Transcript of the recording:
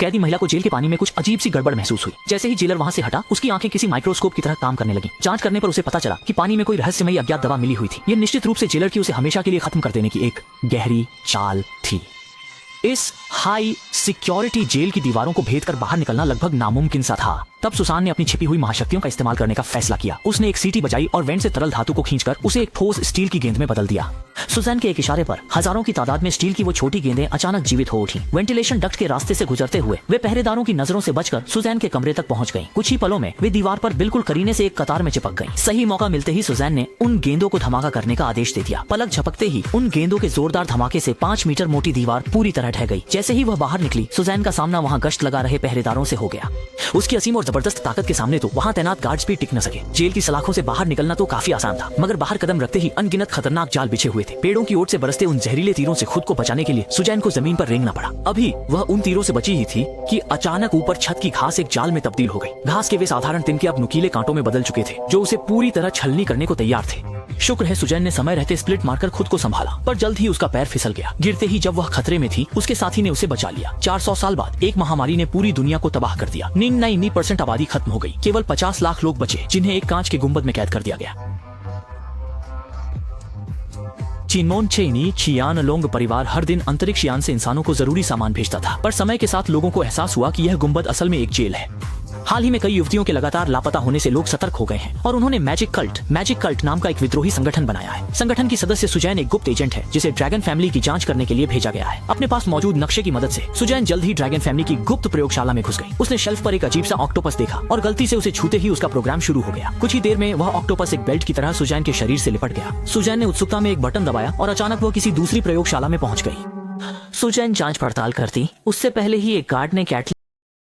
कैदी महिला को जेल के पानी में कुछ अजीब सी गड़बड़ महसूस हुई। जैसे ही जेलर वहां से हटा, उसकी आंखें किसी माइक्रोस्कोप की तरह काम करने लगी। जांच करने पर उसे पता चला कि पानी में कोई रहस्यमयी अज्ञात दवा मिली हुई थी। ये निश्चित रूप से जेलर की उसे हमेशा के लिए खत्म कर देने की एक गहरी चाल थी। इस हाई सिक्योरिटी जेल की दीवारों को भेद कर बाहर निकलना लगभग नामुमकिन सा था। तब सुसान ने अपनी छिपी हुई महाशक्तियों का इस्तेमाल करने का फैसला किया। उसने एक सीटी बजाई और वेंट से तरल धातु को खींचकर उसे एक ठोस स्टील की गेंद में बदल दिया। सुजैन के एक इशारे पर हजारों की तादाद में स्टील की वो छोटी गेंदें अचानक जीवित हो उठी। वेंटिलेशन डक्ट के रास्ते से गुजरते हुए वे पहरेदारों की नजरों से बचकर सुजैन के कमरे तक पहुंच गईं। कुछ ही पलों में वे दीवार पर बिल्कुल करीने से एक कतार में चिपक गईं। सही मौका मिलते ही सुजैन ने उन गेंदों को धमाका करने का आदेश दे दिया। पलक झपकते ही उन गेंदों के जोरदार धमाके से 5 मीटर मोटी दीवार पूरी तरह ढह गई। जैसे ही वह बाहर निकली, सुजैन का सामना वहाँ गश्त लगा रहे पहरेदारों से हो गया। उसकी असीम और जबरदस्त ताकत के सामने तो वहाँ तैनात गार्ड्स भी टिक न सके। जेल की सलाखों से बाहर निकलना तो काफी आसान था, मगर बाहर कदम रखते ही अनगिनत खतरनाक जाल बिछे हुए थे। पेड़ों की ओट से बरसते उन जहरीले तीरों से खुद को बचाने के लिए सुजैन को जमीन पर रेंगना पड़ा। अभी वह उन तीरों से बची ही थी कि अचानक ऊपर छत की घास एक जाल में तब्दील हो गई। घास के वे साधारण तिनके अब नुकीले कांटों में बदल चुके थे, जो उसे पूरी तरह छलनी करने को तैयार थे। शुक्र है सुजैन ने समय रहते स्प्लिट मारकर खुद को संभाला, पर जल्द ही उसका पैर फिसल गया। गिरते ही जब वह खतरे में थी, उसके साथी ने उसे बचा लिया। 400 साल बाद एक महामारी ने पूरी दुनिया को तबाह कर दिया। 99% आबादी खत्म हो गई। केवल 50 लाख लोग बचे, जिन्हें एक कांच के गुंबद में कैद कर दिया गया। चिनमोन चेनी चियानलोंग परिवार हर दिन अंतरिक्ष यान से इंसानों को जरूरी सामान भेजता था, पर समय के साथ लोगों को एहसास हुआ कि यह गुंबद असल में एक जेल है। हाल ही में कई युवतियों के लगातार लापता होने से लोग सतर्क हो गए हैं और उन्होंने मैजिक कल्ट नाम का एक विद्रोही संगठन बनाया है। संगठन की सदस्य सुजैन एक गुप्त एजेंट है, जिसे ड्रैगन फैमिली की जांच करने के लिए भेजा गया है। अपने पास मौजूद नक्शे की मदद से सुजैन जल्द ही ड्रैगन फैमिली की गुप्त प्रयोगशाला में घुस गई। उसने शेल्फ पर एक अजीब सा ऑक्टोपस देखा और गलती से उसे छूते ही उसका प्रोग्राम शुरू हो गया। कुछ ही देर में वह ऑक्टोपस एक बेल्ट की तरह सुजैन के शरीर से लिपट गया। सुजैन ने उत्सुकता में एक बटन दबाया और अचानक वह किसी दूसरी प्रयोगशाला में पहुंच गई। सुजैन जांच पड़ताल करती, उससे पहले ही एक गार्ड ने कैटली